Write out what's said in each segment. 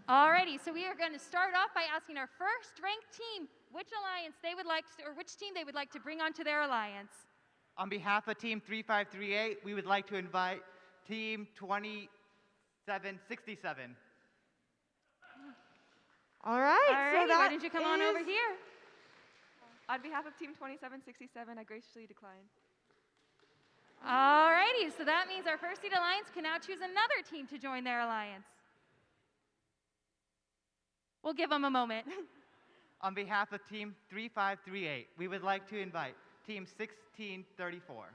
Alrighty, so we are going to start off by asking our first ranked team which alliance they would like to, or which team they would like to bring onto their alliance. On behalf of Team 3538, we would like to invite Team 2767. All right. Alrighty, why don't you come on over here? On behalf of Team 2767, I graciously decline. Alrighty, so that means our first seed alliance can now choose another team to join their alliance. We'll give them a moment. On behalf of Team 3538, we would like to invite Team 1634.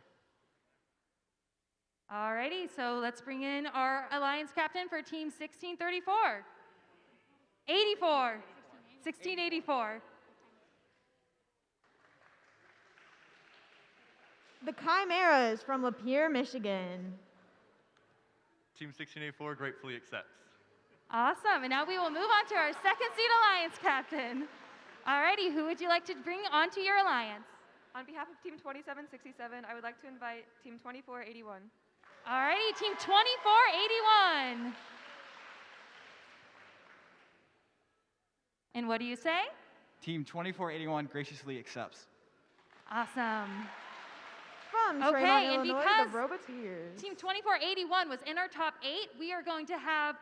Alrighty, so let's bring in our alliance captain for Team 1634. 1684. The Chimeras from Lapeer, Michigan. Team 1684 gratefully accepts. Awesome, and now we will move on to our second seed alliance captain. Alrighty, who would you like to bring onto your alliance? On behalf of Team 2767, I would like to invite Team 2481. Alrighty, Team 2481. And what do you say? Team 2481 graciously accepts. Awesome. From Okay, Trayvon, and Illinois, because the Roboteers. Team 2481 was in our top 8, we are going to have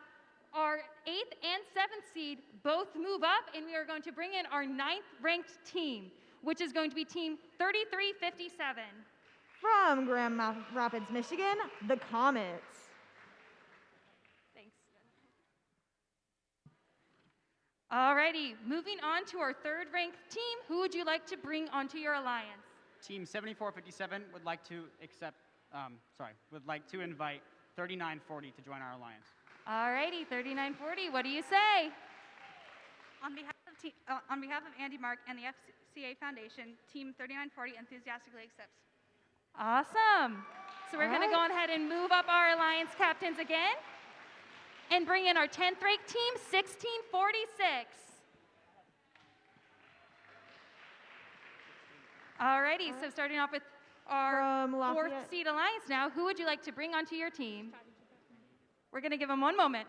our 8th and 7th seed both move up, and we are going to bring in our 9th ranked team, which is going to be Team 3357. From Grand Rapids, Michigan, the Comets. Thanks. Alrighty, moving on to our 3rd ranked team, who would you like to bring onto your alliance? Team 7457 would like to invite 3940 to join our alliance. Alrighty, 3940, what do you say? On behalf of Andy Mark and the FCA Foundation, Team 3940 enthusiastically accepts. Awesome. So we're going to go ahead and move up our alliance captains again and bring in our 10th ranked team, 1646. Alrighty, so starting off with our 4th seed alliance now, who would you like to bring onto your team? We're going to give them one moment.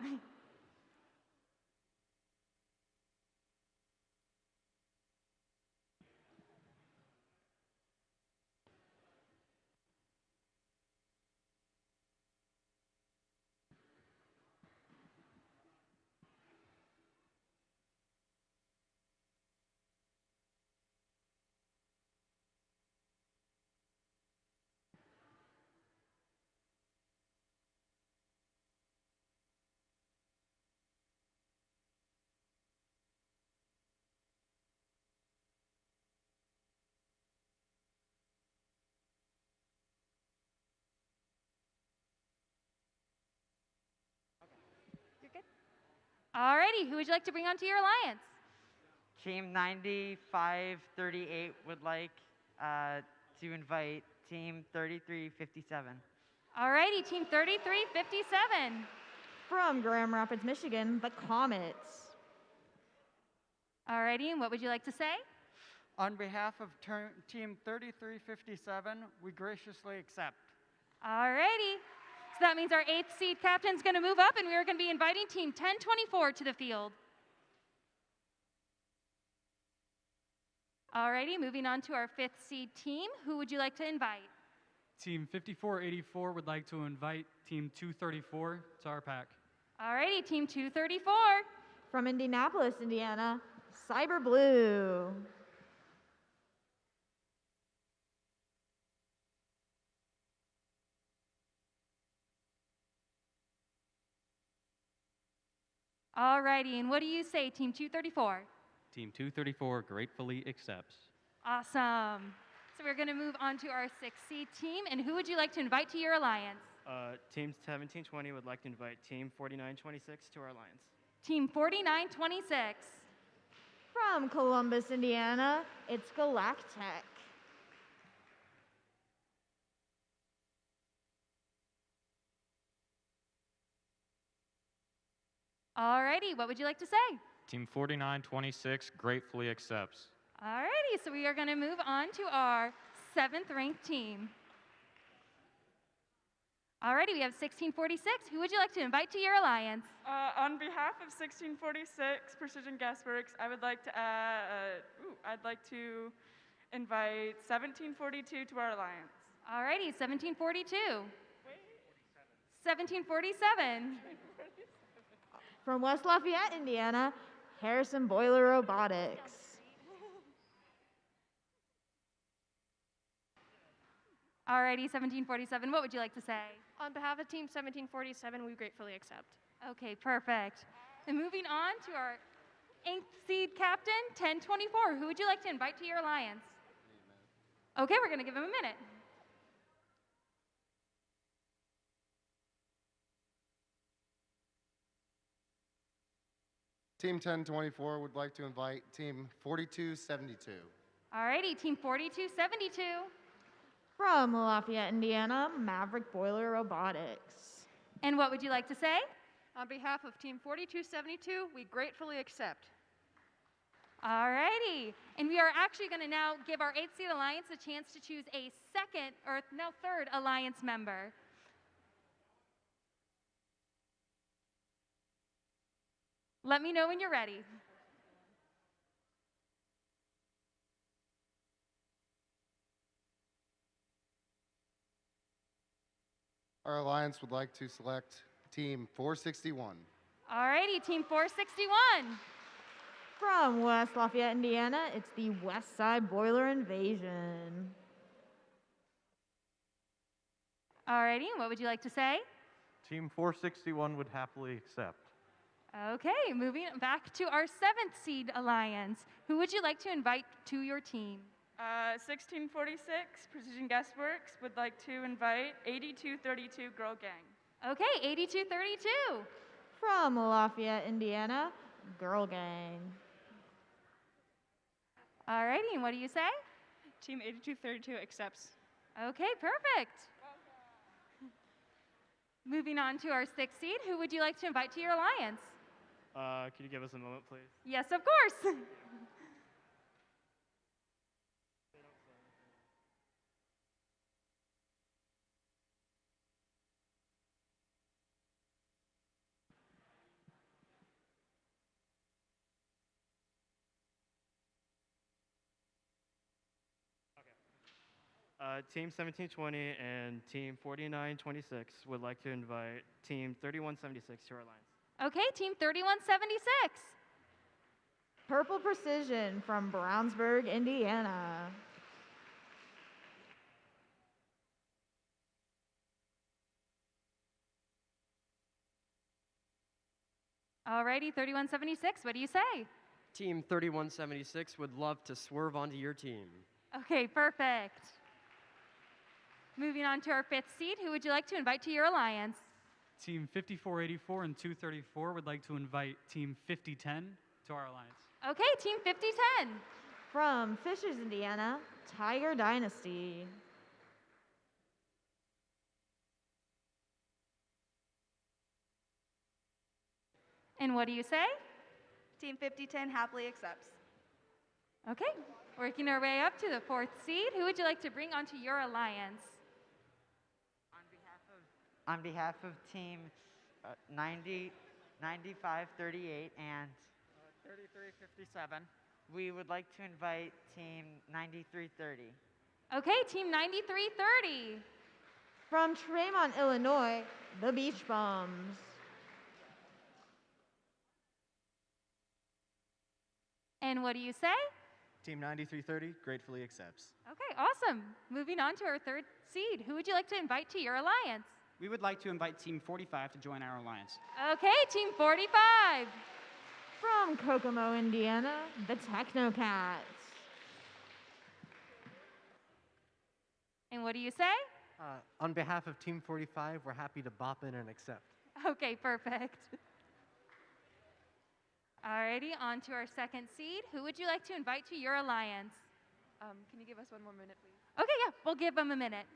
Alrighty, who would you like to bring onto your alliance? Team 9538 would like to invite Team 3357. Alrighty, Team 3357. From Grand Rapids, Michigan, the Comets. Alrighty, and what would you like to say? On behalf of Team 3357, we graciously accept. Alrighty. So that means our 8th seed captain is going to move up, and we are going to be inviting Team 1024 to the field. Alrighty, moving on to our 5th seed team. Who would you like to invite? Team 5484 would like to invite Team 234 to our pack. Alrighty, Team 234. From Indianapolis, Indiana, Cyber Blue. Alrighty, and what do you say, Team 234? Team 234 gratefully accepts. Awesome. So we're going to move on to our 6th seed team, and who would you like to invite to your alliance? Team 1720 would like to invite Team 4926 to our alliance. Team 4926. From Columbus, Indiana, it's Galactech. Alrighty, what would you like to say? Team 4926 gratefully accepts. Alrighty, so we are going to move on to our 7th ranked team. Alrighty, we have 1646. Who would you like to invite to your alliance? On behalf of 1646 Precision Guessworks, I would like to I'd like to invite 1742 to our alliance. Alrighty, 1742. 1747. From West Lafayette, Indiana, Harrison Boiler Robotics. Alrighty, 1747. What would you like to say? On behalf of Team 1747, we gratefully accept. Okay, perfect. And moving on to our 8th seed captain, 1024. Who would you like to invite to your alliance? Okay, we're going to give him a minute. Team 1024 would like to invite Team 4272. Alrighty, Team 4272. From Lafayette, Indiana, Maverick Boiler Robotics. And what would you like to say? On behalf of Team 4272, we gratefully accept. Alrighty. And we are actually going to now give our 8th seed alliance a chance to choose a third alliance member. Let me know when you're ready. Our alliance would like to select Team 461. Alrighty, Team 461. From West Lafayette, Indiana, it's the West Side Boiler Invasion. Alrighty, and what would you like to say? Team 461 would happily accept. Okay, moving back to our 7th seed alliance. Who would you like to invite to your team? 1646 Precision Guessworks would like to invite 8232 Girl Gang. Okay, 8232. From Lafayette, Indiana, Girl Gang. Alrighty, and what do you say? Team 8232 accepts. Okay, perfect. Moving on to our 6th seed, who would you like to invite to your alliance? Could you give us a moment, please? Yes, of course. Team 1720 and Team 4926 would like to invite Team 3176 to our alliance. Okay, Team 3176. Purple Precision from Brownsburg, Indiana. Alrighty, 3176, what do you say? Team 3176 would love to swerve onto your team. Okay, perfect. Moving on to our 5th seed, who would you like to invite to your alliance? Team 5484 and 234 would like to invite Team 5010 to our alliance. Okay, Team 5010. From Fishers, Indiana, Tiger Dynasty. And what do you say? Team 5010 happily accepts. Okay, working our way up to the 4th seed. Who would you like to bring onto your alliance? On behalf of Team 9538 and 3357, we would like to invite Team 9330. Okay, Team 9330. From Tremont, Illinois, the Beach Bums. And what do you say? Team 9330 gratefully accepts. Okay, awesome. Moving on to our 3rd seed. Who would you like to invite to your alliance? We would like to invite Team 45 to join our alliance. Okay, Team 45. From Kokomo, Indiana, the Technocats. And what do you say? On behalf of Team 45, we're happy to bop in and accept. Okay, perfect. Alrighty, on to our 2nd seed. Who would you like to invite to your alliance? Can you give us one more minute, please? Okay, yeah, we'll give them a minute.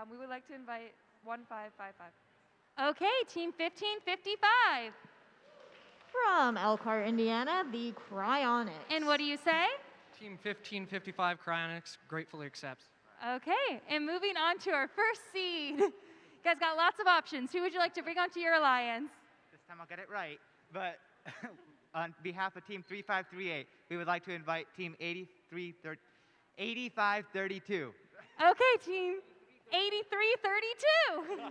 We would like to invite 1555. Okay, team 1555. From Elkhart, Indiana, the Cryonics. And what do you say? Team 1555 Cryonics gratefully accepts. Okay, and moving on to our first seed. You guys got lots of options. Who would you like to bring onto your alliance? This time I'll get it right. But on behalf of Team 3538, we would like to invite Team 8532. Okay, team 8332.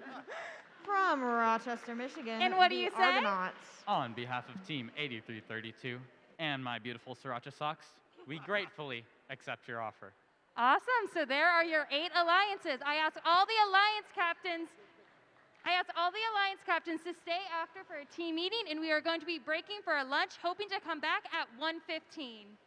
From Rochester, Michigan, And what do the you say? Argonauts. On behalf of Team 8332 and my beautiful Sriracha socks, we gratefully accept your offer. Awesome. So there are your 8 alliances. I asked all the alliance captains to stay after for a team meeting, and we are going to be breaking for a lunch, hoping to come back at 1:15.